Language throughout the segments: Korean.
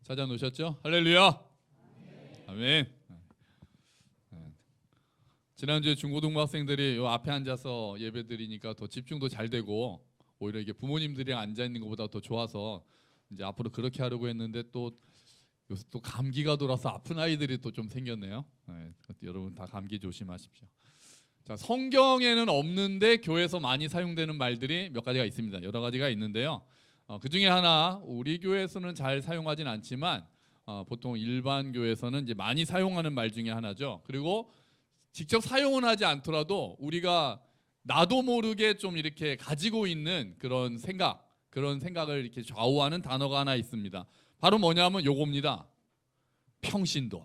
찾아놓으셨죠? 할렐루야. 아멘. 지난주에 중고등부 학생들이 요 앞에 앉아서 예배 드리니까 더 집중도 잘 되고 오히려 이게 부모님들이 앉아 있는 것보다 더 좋아서 이제 앞으로 그렇게 하려고 했는데 또 요새 또 감기가 돌아서 아픈 아이들이 또 좀 생겼네요. 여러분 다 감기 조심하십시오. 자, 성경에는 없는데 교회에서 많이 사용되는 말들이 몇 가지가 있습니다. 여러 가지가 있는데요. 그 중에 하나 우리 교회에서는 잘 사용하진 않지만 보통 일반 교회에서는 이제 많이 사용하는 말 중에 하나죠. 그리고 직접 사용은 하지 않더라도 우리가 나도 모르게 좀 이렇게 가지고 있는 그런 생각을 이렇게 좌우하는 단어가 하나 있습니다. 바로 뭐냐면 요겁니다. 평신도.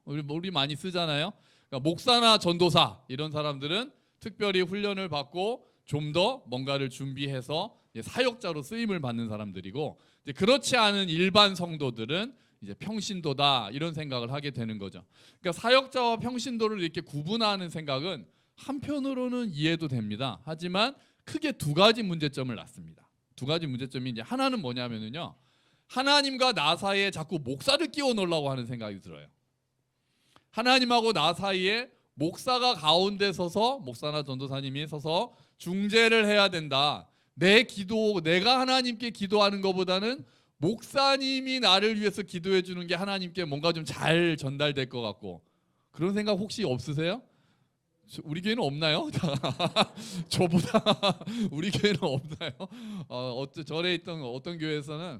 우리 많이 쓰잖아요. 그러니까 목사나 전도사 이런 사람들은 특별히 훈련을 받고 좀 더 뭔가를 준비해서 사역자로 쓰임을 받는 사람들이고, 이제 그렇지 않은 일반 성도들은 이제 평신도다 이런 생각을 하게 되는 거죠. 그러니까 사역자와 평신도를 이렇게 구분하는 생각은 한편으로는 이해도 됩니다. 하지만 크게 두 가지 문제점을 낳습니다. 두 가지 문제점이 이제 하나는 뭐냐면요, 하나님과 나 사이에 자꾸 목사를 끼워 넣으려고 하는 생각이 들어요. 하나님하고 나 사이에 목사가 가운데 서서, 목사나 전도사님이 서서 중재를 해야 된다. 내가 하나님께 기도하는 것보다는 목사님이 나를 위해서 기도해 주는 게 하나님께 뭔가 좀 잘 전달될 것 같고, 그런 생각 혹시 없으세요? 우리 교회는 없나요? 저보다 우리 교회는 없나요? 전에 있던 어떤 교회에서는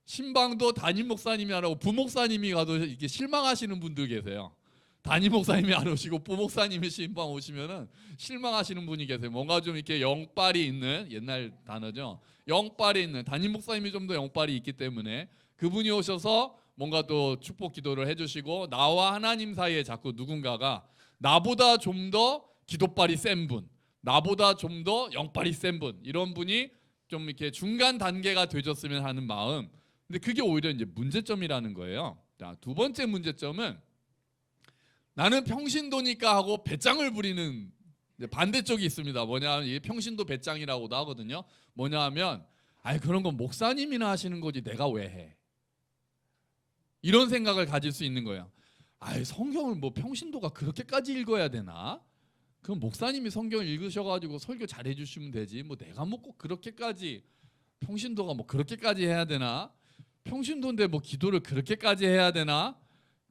신방도 담임 목사님이 안 하고 부목사님이 가도 이렇게 실망하시는 분들 계세요. 담임 목사님이 안 오시고 부목사님이 신방 오시면은 실망하시는 분이 계세요. 뭔가 좀 이렇게 영빨이 있는, 옛날 단어죠. 영빨이 있는, 담임 목사님이 좀 더 영빨이 있기 때문에 그분이 오셔서 뭔가 또 축복 기도를 해주시고, 나와 하나님 사이에 자꾸 누군가가 나보다 좀 더 기도빨이 센 분, 나보다 좀 더 영빨이 센 분, 이런 분이 좀 이렇게 중간 단계가 되줬으면 하는 마음. 근데 그게 오히려 이제 문제점이라는 거예요. 자, 두 번째 문제점은 나는 평신도니까 하고 배짱을 부리는 반대쪽이 있습니다. 뭐냐면 이게 평신도 배짱이라고도 하거든요. 뭐냐면 그런 건 목사님이나 하시는 거지 내가 왜 해? 이런 생각을 가질 수 있는 거예요. 성경을 뭐 평신도가 그렇게까지 읽어야 되나? 그럼 목사님이 성경을 읽으셔가지고 설교 잘 해주시면 되지. 뭐 내가 뭐 꼭 그렇게까지, 평신도가 뭐 그렇게까지 해야 되나? 평신도인데 뭐 기도를 그렇게까지 해야 되나?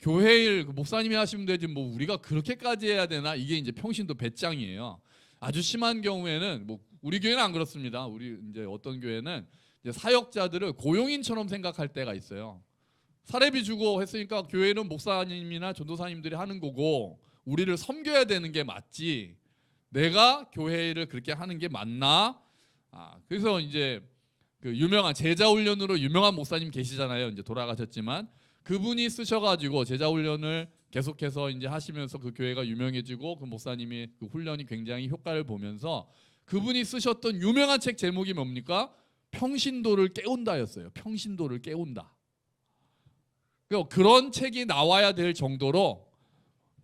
교회 일 목사님이 하시면 되지 뭐 우리가 그렇게까지 해야 되나? 이게 이제 평신도 배짱이에요. 아주 심한 경우에는, 뭐 우리 교회는 안 그렇습니다. 우리 이제 어떤 교회는 이제 사역자들을 고용인처럼 생각할 때가 있어요. 사례비 주고 했으니까 교회는 목사님이나 전도사님들이 하는 거고 우리를 섬겨야 되는 게 맞지, 내가 교회를 그렇게 하는 게 맞나? 그래서 이제 그 유명한 제자훈련으로 유명한 목사님 계시잖아요. 이제 돌아가셨지만 그분이 쓰셔가지고 제자훈련을 계속해서 이제 하시면서 그 교회가 유명해지고 그 목사님이 그 훈련이 굉장히 효과를 보면서 그분이 쓰셨던 유명한 책 제목이 뭡니까? 평신도를 깨운다였어요. 평신도를 깨운다. 그런 책이 나와야 될 정도로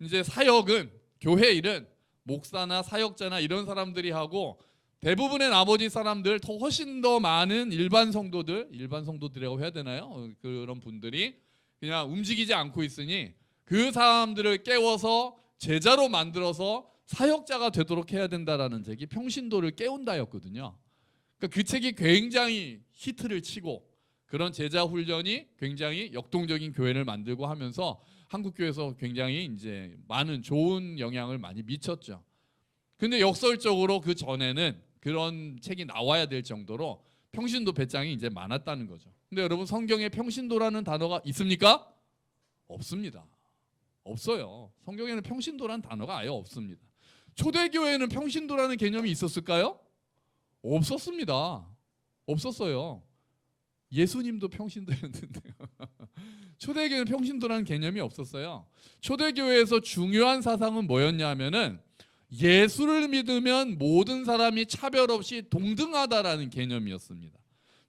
이제 사역은, 교회 일은 목사나 사역자나 이런 사람들이 하고, 대부분의 나머지 사람들, 더 훨씬 더 많은 일반 성도들이라고 해야 되나요? 그런 분들이 그냥 움직이지 않고 있으니 그 사람들을 깨워서 제자로 만들어서 사역자가 되도록 해야 된다라는 책이 평신도를 깨운다였거든요. 그러니까 그 책이 굉장히 히트를 치고 그런 제자 훈련이 굉장히 역동적인 교회를 만들고 하면서 한국 교회에서 굉장히 이제 많은 좋은 영향을 많이 미쳤죠. 근데 역설적으로 그 전에는 그런 책이 나와야 될 정도로 평신도 배짱이 이제 많았다는 거죠. 근데 여러분, 성경에 평신도라는 단어가 있습니까? 없습니다. 없어요. 성경에는 평신도라는 단어가 아예 없습니다. 초대교회에는 평신도라는 개념이 있었을까요? 없었습니다. 없었어요. 예수님도 평신도였는데요. 초대교회는 평신도라는 개념이 없었어요. 초대교회에서 중요한 사상은 뭐였냐면은 예수를 믿으면 모든 사람이 차별 없이 동등하다라는 개념이었습니다.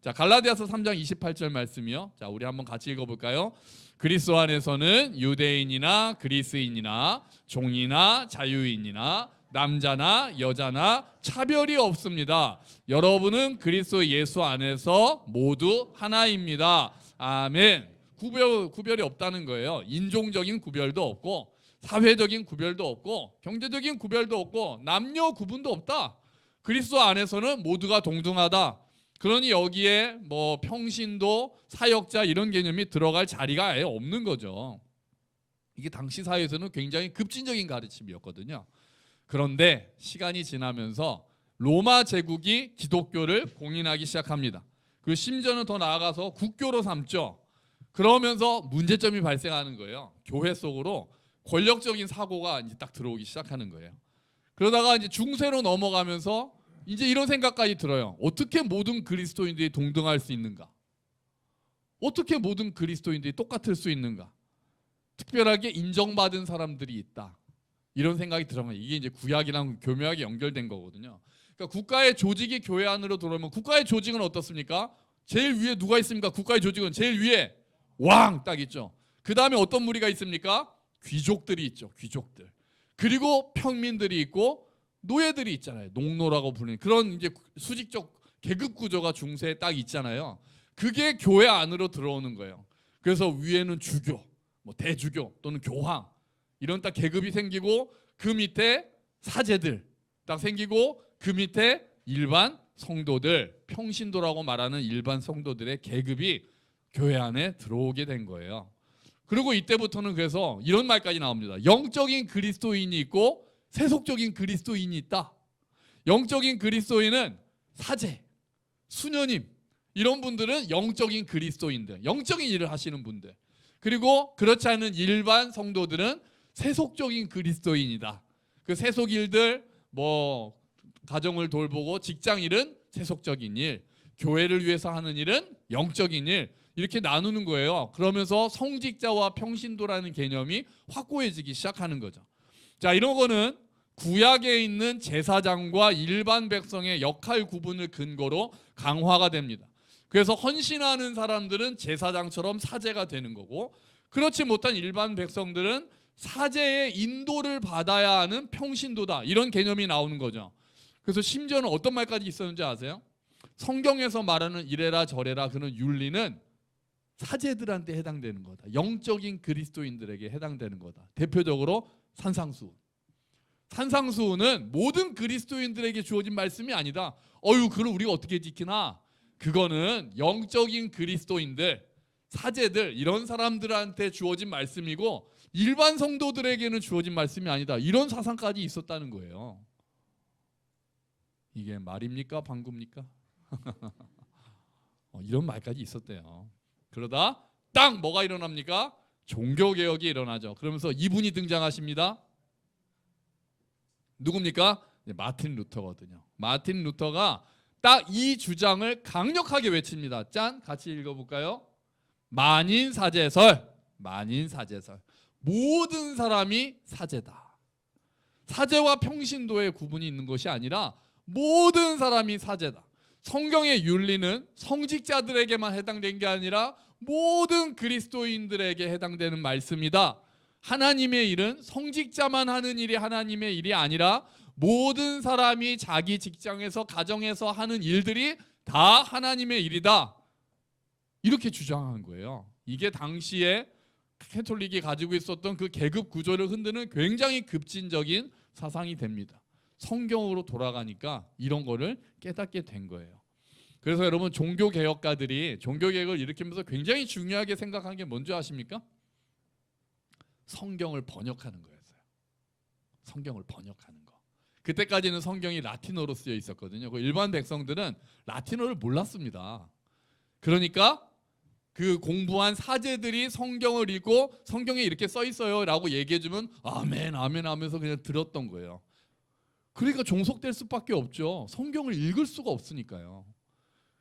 자, 갈라디아서 3장 28절 말씀이요. 자, 우리 한번 같이 읽어볼까요? 그리스도 안에서는 유대인이나 그리스인이나 종이나 자유인이나 남자나 여자나 차별이 없습니다. 여러분은 그리스도 예수 안에서 모두 하나입니다. 아멘. 구별이 없다는 거예요. 인종적인 구별도 없고 사회적인 구별도 없고 경제적인 구별도 없고 남녀 구분도 없다. 그리스도 안에서는 모두가 동등하다. 그러니 여기에 뭐 평신도, 사역자 이런 개념이 들어갈 자리가 아예 없는 거죠. 이게 당시 사회에서는 굉장히 급진적인 가르침이었거든요. 그런데 시간이 지나면서 로마 제국이 기독교를 공인하기 시작합니다. 그리고 심지어는 더 나아가서 국교로 삼죠. 그러면서 문제점이 발생하는 거예요. 교회 속으로 권력적인 사고가 이제 딱 들어오기 시작하는 거예요. 그러다가 이제 중세로 넘어가면서 이제 이런 생각까지 들어요. 어떻게 모든 그리스도인들이 동등할 수 있는가? 어떻게 모든 그리스도인들이 똑같을 수 있는가? 특별하게 인정받은 사람들이 있다. 이런 생각이 들어요. 이게 이제 구약이랑 교묘하게 연결된 거거든요. 그러니까 국가의 조직이 교회 안으로 들어오면 국가의 조직은 어떻습니까? 제일 위에 누가 있습니까? 국가의 조직은 제일 위에 왕 딱 있죠. 그 다음에 어떤 무리가 있습니까? 귀족들이 있죠. 귀족들. 그리고 평민들이 있고 노예들이 있잖아요. 농노라고 부르는 그런 이제 수직적 계급 구조가 중세에 딱 있잖아요. 그게 교회 안으로 들어오는 거예요. 그래서 위에는 주교, 뭐 대주교 또는 교황 이런 딱 계급이 생기고 그 밑에 사제들 딱 생기고 그 밑에 일반 성도들, 평신도라고 말하는 일반 성도들의 계급이 교회 안에 들어오게 된 거예요. 그리고 이때부터는 그래서 이런 말까지 나옵니다. 영적인 그리스도인이 있고 세속적인 그리스도인이 있다. 영적인 그리스도인은 사제, 수녀님 이런 분들은 영적인 그리스도인들, 영적인 일을 하시는 분들. 그리고 그렇지 않은 일반 성도들은 세속적인 그리스도인이다. 그 세속 일들 뭐 가정을 돌보고 직장 일은 세속적인 일, 교회를 위해서 하는 일은 영적인 일 이렇게 나누는 거예요. 그러면서 성직자와 평신도라는 개념이 확고해지기 시작하는 거죠. 자, 이런 거는 구약에 있는 제사장과 일반 백성의 역할 구분을 근거로 강화가 됩니다. 그래서 헌신하는 사람들은 제사장처럼 사제가 되는 거고 그렇지 못한 일반 백성들은 사제의 인도를 받아야 하는 평신도다. 이런 개념이 나오는 거죠. 그래서 심지어는 어떤 말까지 있었는지 아세요? 성경에서 말하는 이래라 저래라 그런 윤리는 사제들한테 해당되는 거다. 영적인 그리스도인들에게 해당되는 거다. 대표적으로 산상수훈. 산상수훈은 모든 그리스도인들에게 주어진 말씀이 아니다. 그걸 우리가 어떻게 지키나? 그거는 영적인 그리스도인들, 사제들 이런 사람들한테 주어진 말씀이고 일반 성도들에게는 주어진 말씀이 아니다. 이런 사상까지 있었다는 거예요. 이게 말입니까? 방구입니까? 이런 말까지 있었대요. 그러다 딱 뭐가 일어납니까? 종교개혁이 일어나죠. 그러면서 이분이 등장하십니다. 누굽니까? 마틴 루터거든요. 마틴 루터가 딱 이 주장을 강력하게 외칩니다. 짠, 같이 읽어볼까요? 만인사제설, 만인사제설. 모든 사람이 사제다. 사제와 평신도의 구분이 있는 것이 아니라 모든 사람이 사제다. 성경의 윤리는 성직자들에게만 해당된 게 아니라 모든 그리스도인들에게 해당되는 말씀이다. 하나님의 일은 성직자만 하는 일이 하나님의 일이 아니라 모든 사람이 자기 직장에서 가정에서 하는 일들이 다 하나님의 일이다. 이렇게 주장한 거예요. 이게 당시에 캐톨릭이 가지고 있었던 그 계급 구조를 흔드는 굉장히 급진적인 사상이 됩니다. 성경으로 돌아가니까 이런 거를 깨닫게 된 거예요. 그래서 여러분 종교개혁가들이 종교개혁을 일으키면서 굉장히 중요하게 생각한 게 뭔지 아십니까? 성경을 번역하는 거였어요. 성경을 번역하는 거. 그때까지는 성경이 라틴어로 쓰여 있었거든요. 일반 백성들은 라틴어를 몰랐습니다. 그러니까 그 공부한 사제들이 성경을 읽고 성경에 이렇게 써 있어요 라고 얘기해주면 아멘 아멘 하면서 그냥 들었던 거예요. 그러니까 종속될 수밖에 없죠. 성경을 읽을 수가 없으니까요.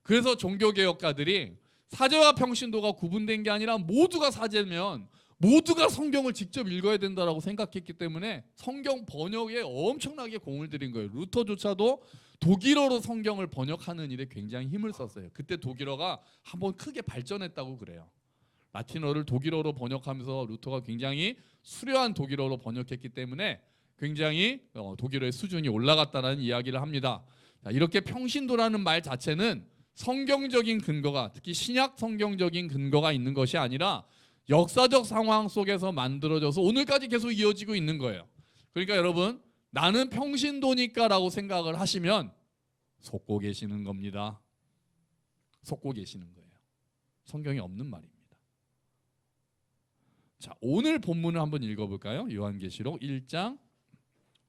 그래서 종교개혁가들이 사제와 평신도가 구분된 게 아니라 모두가 사제면 모두가 성경을 직접 읽어야 된다라고 생각했기 때문에 성경 번역에 엄청나게 공을 들인 거예요. 루터조차도 독일어로 성경을 번역하는 일에 굉장히 힘을 썼어요. 그때 독일어가 한번 크게 발전했다고 그래요. 라틴어를 독일어로 번역하면서 루터가 굉장히 수려한 독일어로 번역했기 때문에 굉장히 독일어의 수준이 올라갔다는 이야기를 합니다. 자, 이렇게 평신도라는 말 자체는 성경적인 근거가, 특히 신약 성경적인 근거가 있는 것이 아니라 역사적 상황 속에서 만들어져서 오늘까지 계속 이어지고 있는 거예요. 그러니까 여러분, 나는 평신도니까 라고 생각을 하시면 속고 계시는 겁니다. 속고 계시는 거예요. 성경에 없는 말입니다. 자, 오늘 본문을 한번 읽어볼까요? 요한계시록 1장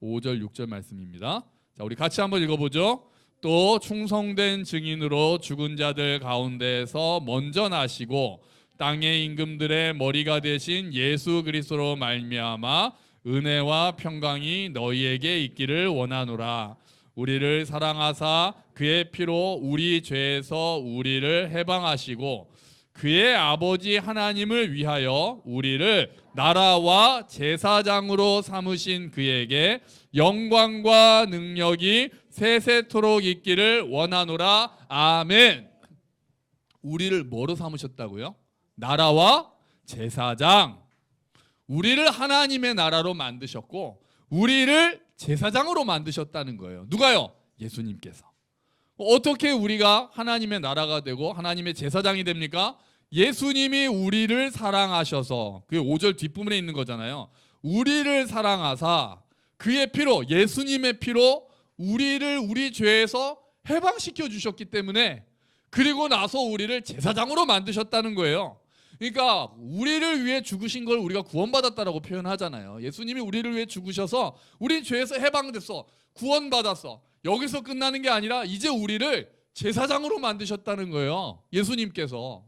5절 6절 말씀입니다. 자, 우리 같이 한번 읽어보죠. 또 충성된 증인으로 죽은 자들 가운데서 먼저 나시고 땅의 임금들의 머리가 되신 예수 그리스도로 말미암아 은혜와 평강이 너희에게 있기를 원하노라. 우리를 사랑하사 그의 피로 우리 죄에서 우리를 해방하시고 그의 아버지 하나님을 위하여 우리를 나라와 제사장으로 삼으신 그에게 영광과 능력이 세세토록 있기를 원하노라. 아멘. 우리를 뭐로 삼으셨다고요? 나라와 제사장. 우리를 하나님의 나라로 만드셨고 우리를 제사장으로 만드셨다는 거예요. 누가요? 예수님께서. 어떻게 우리가 하나님의 나라가 되고 하나님의 제사장이 됩니까? 예수님이 우리를 사랑하셔서, 그게 5절 뒷부분에 있는 거잖아요. 우리를 사랑하사 그의 피로, 예수님의 피로 우리를 우리 죄에서 해방시켜 주셨기 때문에, 그리고 나서 우리를 제사장으로 만드셨다는 거예요. 그러니까 우리를 위해 죽으신 걸 우리가 구원받았다라고 표현하잖아요. 예수님이 우리를 위해 죽으셔서 우리 죄에서 해방됐어, 구원받았어. 여기서 끝나는 게 아니라 이제 우리를 제사장으로 만드셨다는 거예요. 예수님께서.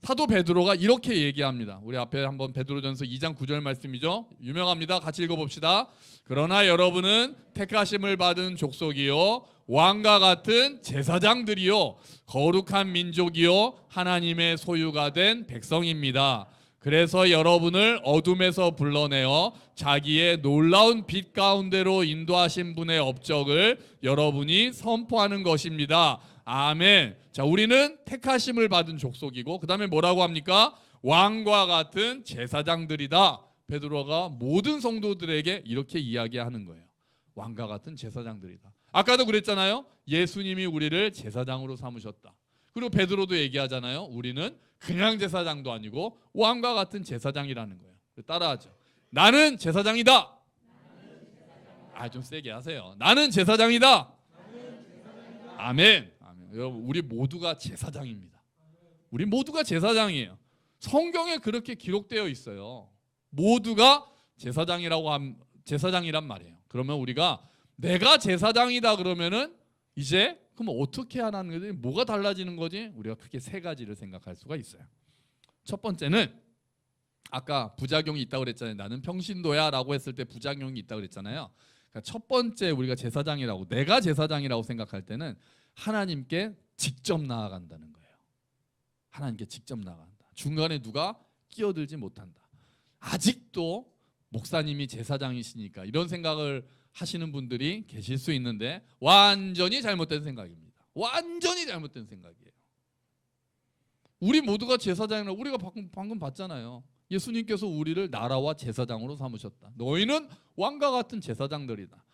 사도 베드로가 이렇게 얘기합니다. 우리 앞에 한번 베드로전서 2장 9절 말씀이죠. 유명합니다. 같이 읽어봅시다. 그러나 여러분은 택하심을 받은 족속이요 왕과 같은 제사장들이요 거룩한 민족이요 하나님의 소유가 된 백성입니다. 그래서 여러분을 어둠에서 불러내어 자기의 놀라운 빛 가운데로 인도하신 분의 업적을 여러분이 선포하는 것입니다. 아멘. 자, 우리는 택하심을 받은 족속이고, 그 다음에 뭐라고 합니까? 왕과 같은 제사장들이다. 베드로가 모든 성도들에게 이렇게 이야기하는 거예요. 왕과 같은 제사장들이다. 아까도 그랬잖아요. 예수님이 우리를 제사장으로 삼으셨다. 그리고 베드로도 얘기하잖아요. 우리는 그냥 제사장도 아니고 왕과 같은 제사장이라는 거예요. 따라하죠. 나는 제사장이다. 좀 세게 하세요. 나는 제사장이다. 아멘. 여러분, 우리 모두가 제사장입니다. 우리 모두가 제사장이에요. 성경에 그렇게 기록되어 있어요. 모두가 제사장이란 말이에요. 그러면 우리가 내가 제사장이다 그러면은 이제 그럼 어떻게 하라는 거지? 뭐가 달라지는 거지? 우리가 크게 세 가지를 생각할 수가 있어요. 첫 번째는 아까 부작용이 있다고 그랬잖아요. 나는 평신도야 라고 했을 때 부작용이 있다고 그랬잖아요. 그러니까 첫 번째 우리가 제사장이라고, 내가 제사장이라고 생각할 때는 하나님께 직접 나아간다는 거예요. 하나님께 직접 나아간다. 중간에 누가 끼어들지 못한다. 아직도 목사님이 제사장이시니까 이런 생각을 하시는 분들이 계실 수 있는데 완전히 잘못된 생각입니다. 완전히 잘못된 생각이에요. 우리 모두가 제사장이라고 우리가 방금 봤잖아요. 예수님께서 우리를 나라와 제사장으로 삼으셨다. 너희는 왕과 같은 제사장들이다.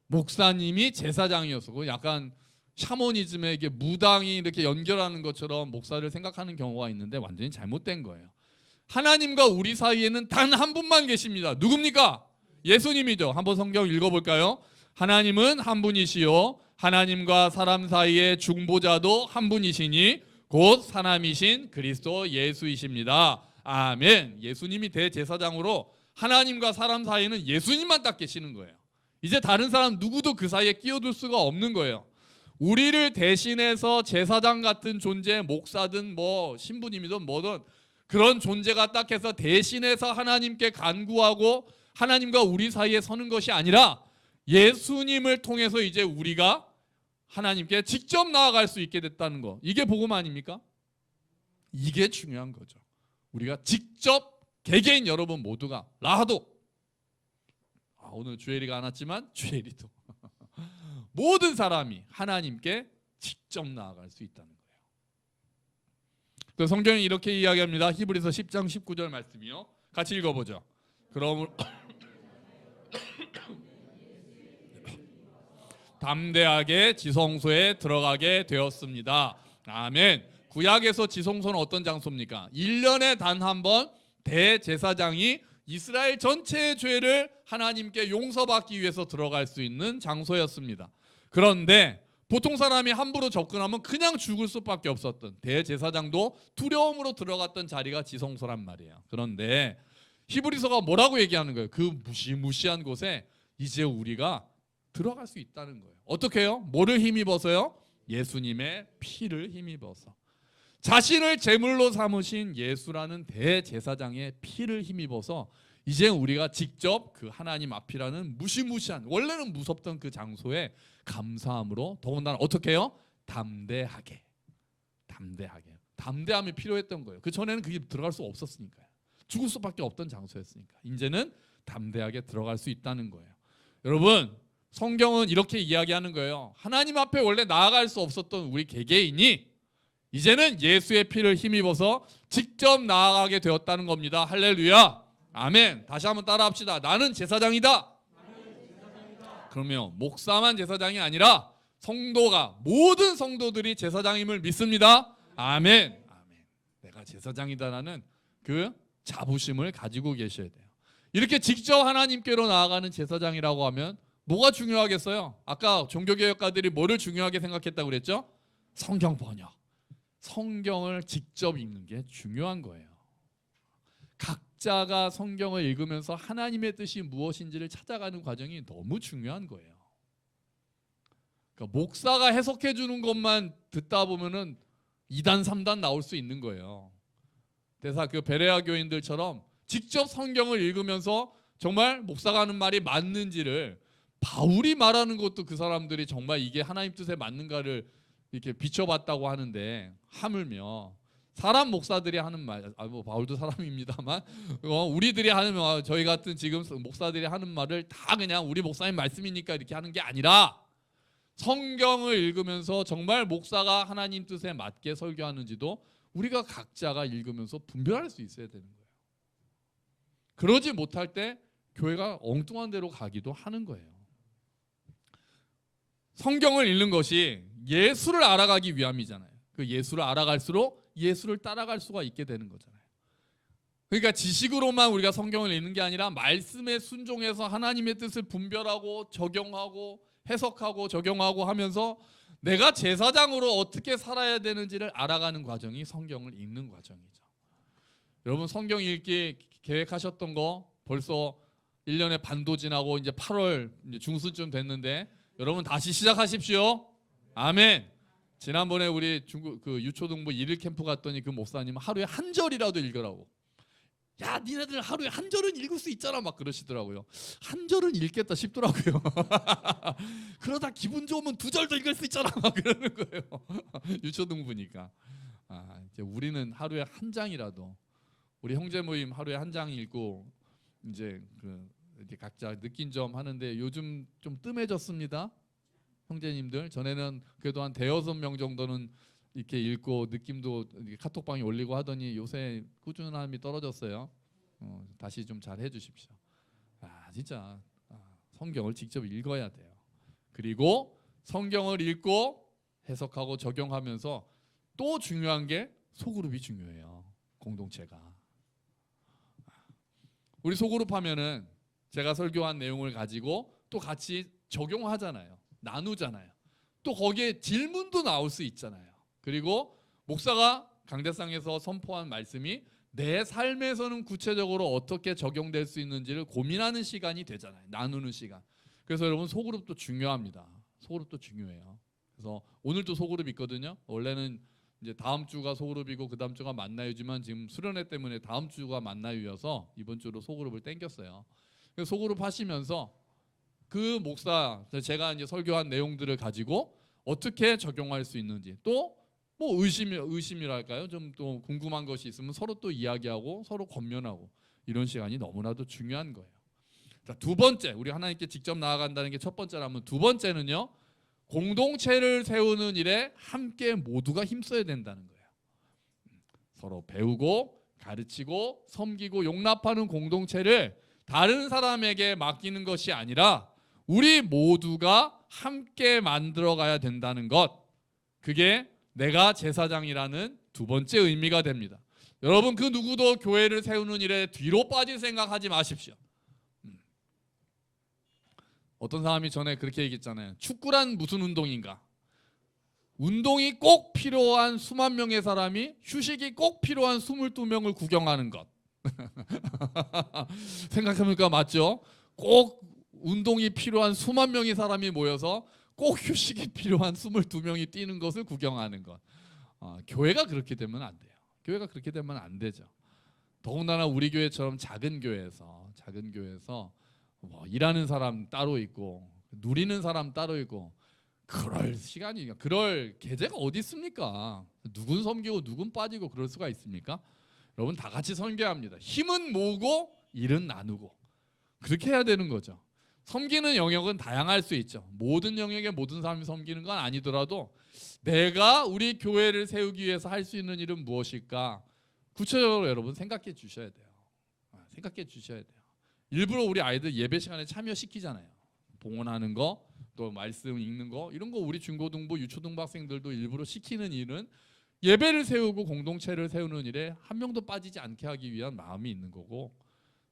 목사님이 제사장이었고, 약간 샤머니즘에 이게 무당이 이렇게 연결하는 것처럼 목사를 생각하는 경우가 있는데 완전히 잘못된 거예요. 하나님과 우리 사이에는 단 한 분만 계십니다. 누굽니까? 예수님이죠. 한번 성경 읽어볼까요? 하나님은 한 분이시요 하나님과 사람 사이의 중보자도 한 분이시니 곧 사람이신 그리스도 예수이십니다. 아멘. 예수님이 대제사장으로 하나님과 사람 사이에는 예수님만 딱 계시는 거예요. 이제 다른 사람 누구도 그 사이에 끼어들 수가 없는 거예요. 우리를 대신해서 제사장 같은 존재, 목사든 뭐 신부님이든 뭐든 그런 존재가 딱 해서 대신해서 하나님께 간구하고 하나님과 우리 사이에 서는 것이 아니라 예수님을 통해서 이제 우리가 하나님께 직접 나아갈 수 있게 됐다는 거. 이게 복음 아닙니까? 이게 중요한 거죠. 우리가 직접 개개인 여러분 모두가, 라하도 오늘 주엘이가 안 왔지만 주엘이도 모든 사람이 하나님께 직접 나아갈 수 있다는 거예요. 그 성경이 이렇게 이야기합니다. 히브리서 10장 19절 말씀이요. 같이 읽어보죠. 담대하게 지성소에 들어가게 되었습니다. 아멘. 구약에서 지성소는 어떤 장소입니까? 1년에 단 한 번 대제사장이 이스라엘 전체의 죄를 하나님께 용서받기 위해서 들어갈 수 있는 장소였습니다. 그런데 보통 사람이 함부로 접근하면 그냥 죽을 수밖에 없었던 대제사장도 두려움으로 들어갔던 자리가 지성소란 말이에요. 그런데 히브리서가 뭐라고 얘기하는 거예요? 그 무시무시한 곳에 이제 우리가 들어갈 수 있다는 거예요. 어떻게 해요? 뭐를 힘입어서요? 예수님의 피를 힘입어서. 자신을 제물로 삼으신 예수라는 대제사장의 피를 힘입어서 이제 우리가 직접 그 하나님 앞이라는 무시무시한, 원래는 무섭던 그 장소에 감사함으로 더군다나 어떻게 해요? 담대하게. 담대함이 필요했던 거예요. 그 전에는 그게 들어갈 수 없었으니까요. 죽을 수밖에 없던 장소였으니까. 이제는 담대하게 들어갈 수 있다는 거예요. 여러분, 성경은 이렇게 이야기하는 거예요. 하나님 앞에 원래 나아갈 수 없었던 우리 개개인이 이제는 예수의 피를 힘입어서 직접 나아가게 되었다는 겁니다. 할렐루야. 아멘. 다시 한번 따라합시다. 나는 제사장이다. 그러면 목사만 제사장이 아니라 성도가, 모든 성도들이 제사장임을 믿습니다. 아멘. 내가 제사장이다라는 그 자부심을 가지고 계셔야 돼요. 이렇게 직접 하나님께로 나아가는 제사장이라고 하면 뭐가 중요하겠어요? 아까 종교개혁가들이 뭐를 중요하게 생각했다고 그랬죠? 성경 번역. 성경을 직접 읽는 게 중요한 거예요. 각자가 성경을 읽으면서 하나님의 뜻이 무엇인지를 찾아가는 과정이 너무 중요한 거예요. 그러니까 목사가 해석해 주는 것만 듣다 보면은 2단 3단 나올 수 있는 거예요. 그래서 그 베레아 교인들처럼 직접 성경을 읽으면서 정말 목사가 하는 말이 맞는지를, 바울이 말하는 것도 그 사람들이 정말 이게 하나님 뜻에 맞는가를 이렇게 비춰봤다고 하는데, 하물며 사람 목사들이 하는 말, 뭐 바울도 사람입니다만 우리들이 하는 말, 저희 같은 지금 목사들이 하는 말을 다 그냥 우리 목사님 말씀이니까 이렇게 하는 게 아니라 성경을 읽으면서 정말 목사가 하나님 뜻에 맞게 설교하는지도 우리가 각자가 읽으면서 분별할 수 있어야 되는 거예요. 그러지 못할 때 교회가 엉뚱한 데로 가기도 하는 거예요. 성경을 읽는 것이 예수를 알아가기 위함이잖아요. 그 예수를 알아갈수록 예수를 따라갈 수가 있게 되는 거잖아요. 그러니까 지식으로만 우리가 성경을 읽는 게 아니라 말씀에 순종해서 하나님의 뜻을 분별하고 적용하고 해석하고 적용하고 하면서 내가 제사장으로 어떻게 살아야 되는지를 알아가는 과정이 성경을 읽는 과정이죠. 여러분, 성경 읽기 계획하셨던 거 벌써 1년의 반도 지나고 이제 8월 이제 중순쯤 됐는데 여러분 다시 시작하십시오. 아멘. 지난번에 우리 중국 그 유초등부 1일 캠프 갔더니 그 목사님 하루에 한 절이라도 읽으라고. 야, 니네들 하루에 한 절은 읽을 수 있잖아 막 그러시더라고요. 한 절은 읽겠다 싶더라고요. 그러다 기분 좋으면 2절도 읽을 수 있잖아 막 그러는 거예요. 유초등부니까. 이제 우리는 하루에 한 장이라도, 우리 형제 모임 하루에 한 장 읽고 이제 이제 각자 느낀 점 하는데 요즘 좀 뜸해졌습니다. 형제님들, 전에는 그래도 한 5-6명 정도는 이렇게 읽고 느낌도 카톡방에 올리고 하더니 요새 꾸준함이 떨어졌어요. 다시 좀 잘 해주십시오. 진짜 성경을 직접 읽어야 돼요. 그리고 성경을 읽고 해석하고 적용하면서 또 중요한 게 소그룹이 중요해요. 공동체가. 우리 소그룹 하면은 제가 설교한 내용을 가지고 또 같이 적용하잖아요. 나누잖아요. 또 거기에 질문도 나올 수 있잖아요. 그리고 목사가 강대상에서 선포한 말씀이 내 삶에서는 구체적으로 어떻게 적용될 수 있는지를 고민하는 시간이 되잖아요. 나누는 시간. 그래서 여러분, 소그룹도 중요합니다. 소그룹도 중요해요. 그래서 오늘도 소그룹 있거든요. 원래는 이제 다음 주가 소그룹이고 그 다음 주가 만나유지만 지금 수련회 때문에 다음 주가 만나유여서 이번 주로 소그룹을 땡겼어요. 그래서 소그룹 하시면서 그 목사, 제가 이제 설교한 내용들을 가지고 어떻게 적용할 수 있는지, 또 뭐 의심이랄까요? 좀 또 궁금한 것이 있으면 서로 또 이야기하고 서로 권면하고, 이런 시간이 너무나도 중요한 거예요. 자, 두 번째, 우리 하나님께 직접 나아간다는 게 첫 번째라면, 두 번째는요, 공동체를 세우는 일에 함께 모두가 힘써야 된다는 거예요. 서로 배우고 가르치고 섬기고 용납하는 공동체를 다른 사람에게 맡기는 것이 아니라 우리 모두가 함께 만들어가야 된다는 것, 그게 내가 제사장이라는 두 번째 의미가 됩니다. 여러분, 그 누구도 교회를 세우는 일에 뒤로 빠질 생각하지 마십시오. 어떤 사람이 전에 그렇게 얘기했잖아요. 축구란 무슨 운동인가? 운동이 꼭 필요한 수만 명의 사람이 휴식이 꼭 필요한 22명을 구경하는 것. 생각해보니까 맞죠? 꼭 운동이 필요한 수만 명의 사람이 모여서 꼭 휴식이 필요한 22명이 뛰는 것을 구경하는 것. 교회가 그렇게 되면 안 돼요. 교회가 그렇게 되면 안 되죠. 더군다나 우리 교회처럼 작은 교회에서 뭐 일하는 사람 따로 있고 누리는 사람 따로 있고 그럴 시간이, 그럴 계제가 어디 있습니까? 누군 섬기고 누군 빠지고 그럴 수가 있습니까? 여러분, 다 같이 섬겨야 합니다. 힘은 모으고 일은 나누고 그렇게 해야 되는 거죠. 섬기는 영역은 다양할 수 있죠. 모든 영역에 모든 사람이 섬기는 건 아니더라도 내가 우리 교회를 세우기 위해서 할 수 있는 일은 무엇일까? 구체적으로 여러분 생각해 주셔야 돼요. 생각해 주셔야 돼요. 일부러 우리 아이들 예배 시간에 참여시키잖아요. 봉헌하는 거, 또 말씀 읽는 거, 이런 거 우리 중고등부, 유초등부 학생들도 일부러 시키는 일은 예배를 세우고 공동체를 세우는 일에 한 명도 빠지지 않게 하기 위한 마음이 있는 거고,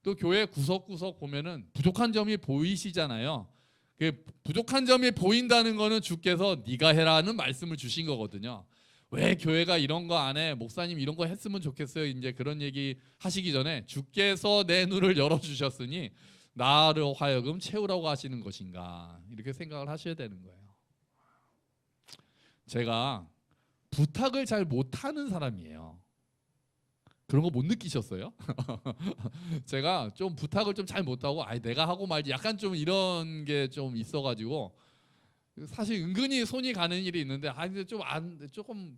또 교회 구석구석 보면은 부족한 점이 보이시잖아요. 그 부족한 점이 보인다는 거는 주께서 네가 해라는 말씀을 주신 거거든요. 왜 교회가 이런 거 안 해? 목사님 이런 거 했으면 좋겠어요. 이제 그런 얘기 하시기 전에 주께서 내 눈을 열어주셨으니 나를 하여금 채우라고 하시는 것인가, 이렇게 생각을 하셔야 되는 거예요. 제가 부탁을 잘 못하는 사람이에요. 그런 거 못 느끼셨어요? 제가 좀 부탁을 좀 잘 못하고 내가 하고 말지 약간 좀 이런 게 좀 있어가지고 사실 은근히 손이 가는 일이 있는데 근데 조금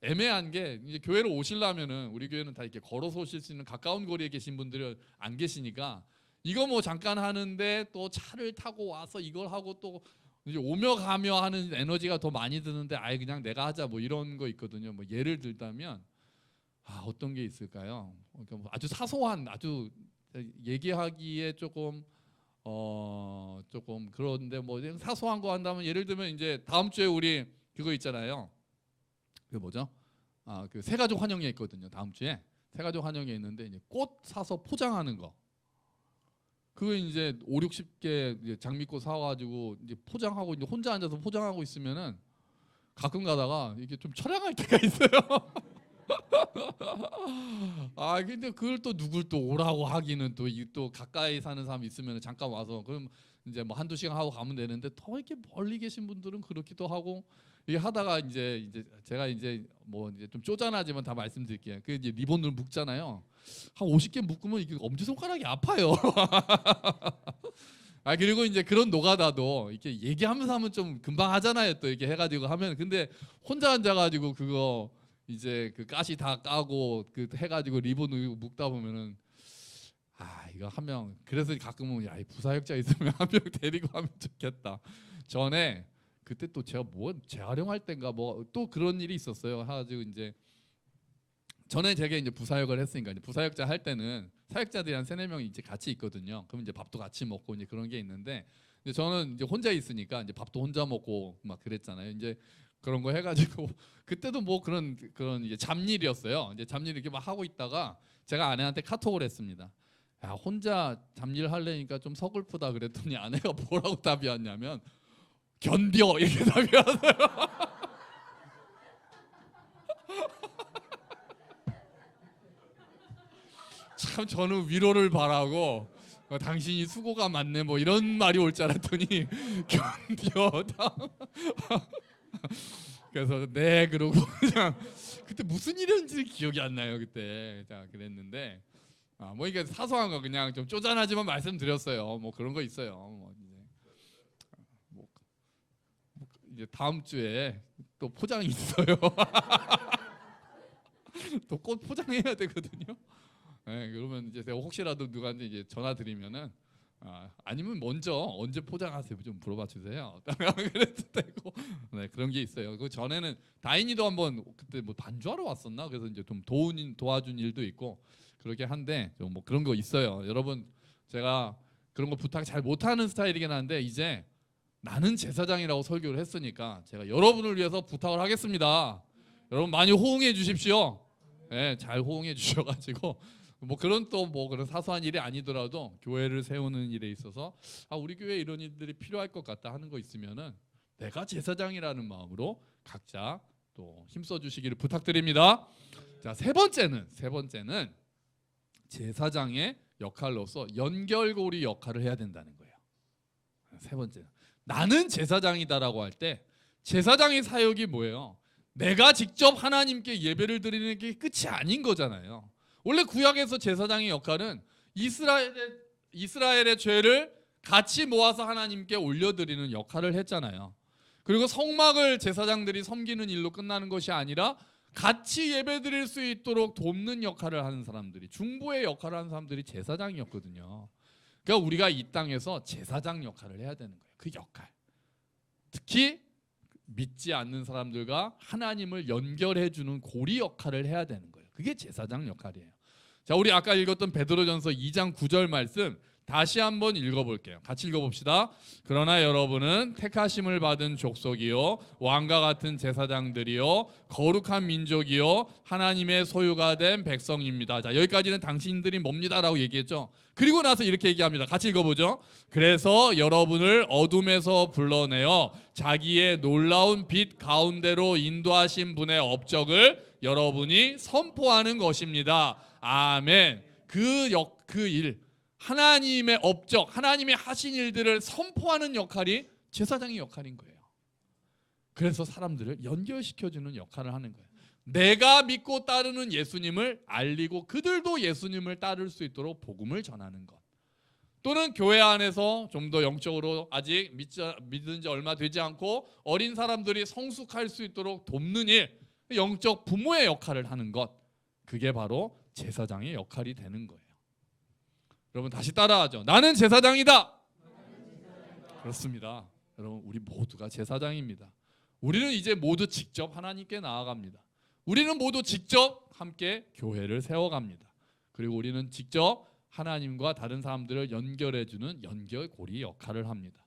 애매한 게, 이제 교회를 오시려면은 우리 교회는 다 이렇게 걸어서 오실 수 있는 가까운 거리에 계신 분들이 안 계시니까 이거 뭐 잠깐 하는데 또 차를 타고 와서 이걸 하고 또 이제 오며 가며 하는 에너지가 더 많이 드는데 그냥 내가 하자 뭐 이런 거 있거든요. 뭐 예를 들자면 어떤 게 있을까요? 그러니까 뭐 아주 사소한, 아주 얘기하기에 조금 그런데 뭐 사소한 거 한다면, 예를 들면 이제 다음 주에 우리 그거 있잖아요. 그 뭐죠? 그 새가족 환영회 있거든요. 다음 주에 새가족 환영회 있는데 이제 꽃 사서 포장하는 거. 그거 이제 5, 60개 이제 장미꽃 사가지고 이제 포장하고 이제 혼자 앉아서 포장하고 있으면은 가끔 가다가 이게 좀 처량할 때가 있어요. 근데 그걸 또 누굴 또 오라고 하기는 또 가까이 사는 사람 있으면 잠깐 와서 그럼 이제 뭐 한두 시간 하고 가면 되는데, 더 이렇게 멀리 계신 분들은 그렇기도 하고, 이게 하다가 이제 제가 이제 뭐 이제 좀 쪼잔하지만 다 말씀드릴게요. 그 이제 리본을 묶잖아요. 한 50개 묶으면 이게 엄지 손가락이 아파요. 그리고 이제 그런 노가다도 이렇게 얘기하면서 하면 좀 금방 하잖아요. 또 이렇게 해가지고 하면. 근데 혼자 앉아가지고 그거 이제 그 가시 다 까고 그 해가지고 리본 묶다 보면은 이거 한 명, 그래서 가끔은 이 부사역자 있으면 한 명 데리고 하면 좋겠다. 전에 그때 또 제가 뭐 재활용할 때인가 뭐 또 그런 일이 있었어요. 해가지고 이제 전에 제가 이제 부사역을 했으니까 이제 부사역자 할 때는 사역자들이 한 3-4명이 이제 같이 있거든요. 그럼 이제 밥도 같이 먹고 이제 그런 게 있는데, 이제 저는 이제 혼자 있으니까 이제 밥도 혼자 먹고 막 그랬잖아요. 이제 그런 거 해가지고 그때도 뭐 그런 이제 잡일이었어요. 이제 잡일 이렇게 막 하고 있다가 제가 아내한테 카톡을 했습니다. 혼자 잡일 하려니까 좀 서글프다 그랬더니 아내가 뭐라고 답이 왔냐면 견뎌, 이렇게 답이 왔어요. 참 저는 위로를 바라고 당신이 수고가 많네 뭐 이런 말이 올 줄 알았더니 견뎌다. 그래서 네 그러고 그냥 그때 무슨 일이었는지 기억이 안 나요. 그때 그랬는데 뭐 이게 사소한 거 그냥 좀 쪼잔하지만 말씀드렸어요. 뭐 그런 거 있어요. 뭐 이제 다음 주에 또 포장이 있어요. 또 꽃 포장해야 되거든요. 그러면 이제 제가 혹시라도 누구한테 이제 전화 드리면은 아니면 먼저 언제 포장하세요 좀 물어봐 주세요. 그래도 되고 그런 게 있어요. 그 전에는 다인이도 한번 그때 뭐 반주하러 왔었나, 그래서 이제 좀 도와준 일도 있고 그렇게 한데 좀 뭐 그런 거 있어요. 여러분, 제가 그런 거 부탁 잘 못하는 스타일이긴 한데 이제 나는 제사장이라고 설교를 했으니까 제가 여러분을 위해서 부탁을 하겠습니다. 여러분 많이 호응해 주십시오. 네, 잘 호응해 주셔가지고 뭐 그런 또 뭐 그런 사소한 일이 아니더라도 교회를 세우는 일에 있어서 우리 교회에 이런 일들이 필요할 것 같다 하는 거 있으면은 내가 제사장이라는 마음으로 각자 또 힘써 주시기를 부탁드립니다. 자, 세 번째는 제사장의 역할로서 연결고리 역할을 해야 된다는 거예요. 세 번째는 나는 제사장이다라고 할 때 제사장의 사역이 뭐예요? 내가 직접 하나님께 예배를 드리는 게 끝이 아닌 거잖아요. 원래 구약에서 제사장의 역할은 이스라엘의 죄를 같이 모아서 하나님께 올려드리는 역할을 했잖아요. 그리고 성막을 제사장들이 섬기는 일로 끝나는 것이 아니라 같이 예배드릴 수 있도록 돕는 역할을 하는 사람들이, 중보의 역할을 하는 사람들이 제사장이었거든요. 그러니까 우리가 이 땅에서 제사장 역할을 해야 되는 거예요. 그 역할. 특히 믿지 않는 사람들과 하나님을 연결해주는 고리 역할을 해야 되는 거예요. 그게 제사장 역할이에요. 자, 우리 아까 읽었던 베드로전서 2장 9절 말씀 다시 한번 읽어볼게요. 같이 읽어봅시다. 그러나 여러분은 택하심을 받은 족속이요 왕과 같은 제사장들이요 거룩한 민족이요 하나님의 소유가 된 백성입니다. 자, 여기까지는 당신들이 뭡니다라고 얘기했죠. 그리고 나서 이렇게 얘기합니다. 같이 읽어보죠. 그래서 여러분을 어둠에서 불러내어 자기의 놀라운 빛 가운데로 인도하신 분의 업적을 여러분이 선포하는 것입니다. 아멘. 그 일, 하나님의 업적, 하나님의 하신 일들을 선포하는 역할이 제사장의 역할인 거예요. 그래서 사람들을 연결시켜주는 역할을 하는 거예요. 내가 믿고 따르는 예수님을 알리고 그들도 예수님을 따를 수 있도록 복음을 전하는 것. 또는 교회 안에서 좀 더 영적으로 아직 믿은 지 얼마 되지 않고 어린 사람들이 성숙할 수 있도록 돕는 일, 영적 부모의 역할을 하는 것. 그게 바로 제사장의 역할이 되는 거예요. 여러분 다시 따라하죠. 나는 제사장이다. 그렇습니다. 여러분 우리 모두가 제사장입니다. 우리는 이제 모두 직접 하나님께 나아갑니다. 우리는 모두 직접 함께 교회를 세워갑니다. 그리고 우리는 직접 하나님과 다른 사람들을 연결해주는 연결고리 역할을 합니다.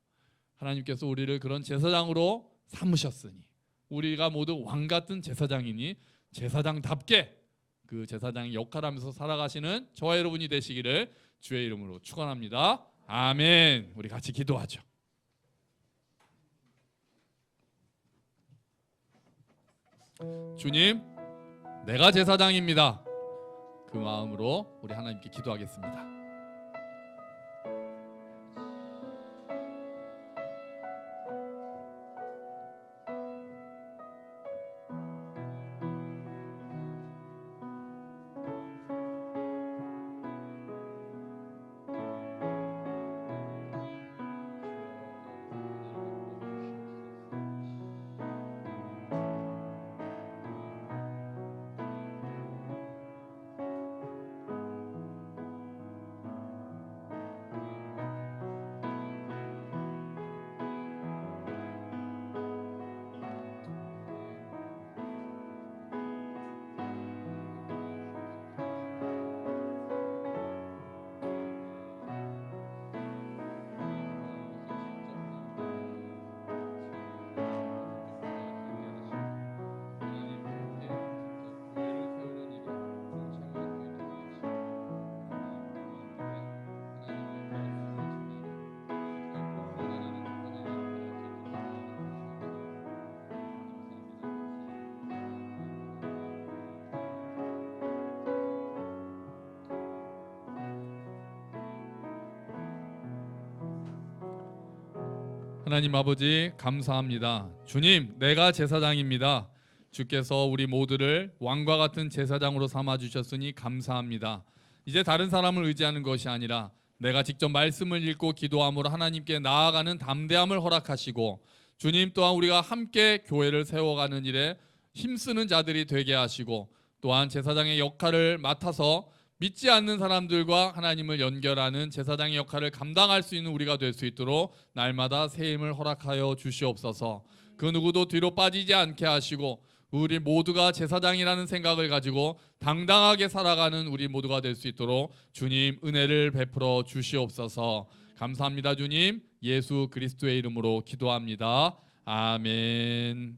하나님께서 우리를 그런 제사장으로 삼으셨으니 우리가 모두 왕 같은 제사장이니 제사장답게 그 제사장의 역할하면서 살아가시는 저와 여러분이 되시기를 주의 이름으로 축원합니다. 아멘. 우리 같이 기도하죠. 주님, 내가 제사장입니다. 그 마음으로 우리 하나님께 기도하겠습니다. 하나님 아버지 감사합니다. 주님, 내가 제사장입니다. 주께서 우리 모두를 왕과 같은 제사장으로 삼아 주셨으니 감사합니다. 이제 다른 사람을 의지하는 것이 아니라 내가 직접 말씀을 읽고 기도함으로 하나님께 나아가는 담대함을 허락하시고 주님 또한 우리가 함께 교회를 세워가는 일에 힘쓰는 자들이 되게 하시고 또한 제사장의 역할을 맡아서 믿지 않는 사람들과 하나님을 연결하는 제사장의 역할을 감당할 수 있는 우리가 될 수 있도록 날마다 새 힘을 허락하여 주시옵소서. 그 누구도 뒤로 빠지지 않게 하시고 우리 모두가 제사장이라는 생각을 가지고 당당하게 살아가는 우리 모두가 될 수 있도록 주님 은혜를 베풀어 주시옵소서. 감사합니다, 주님. 예수 그리스도의 이름으로 기도합니다. 아멘.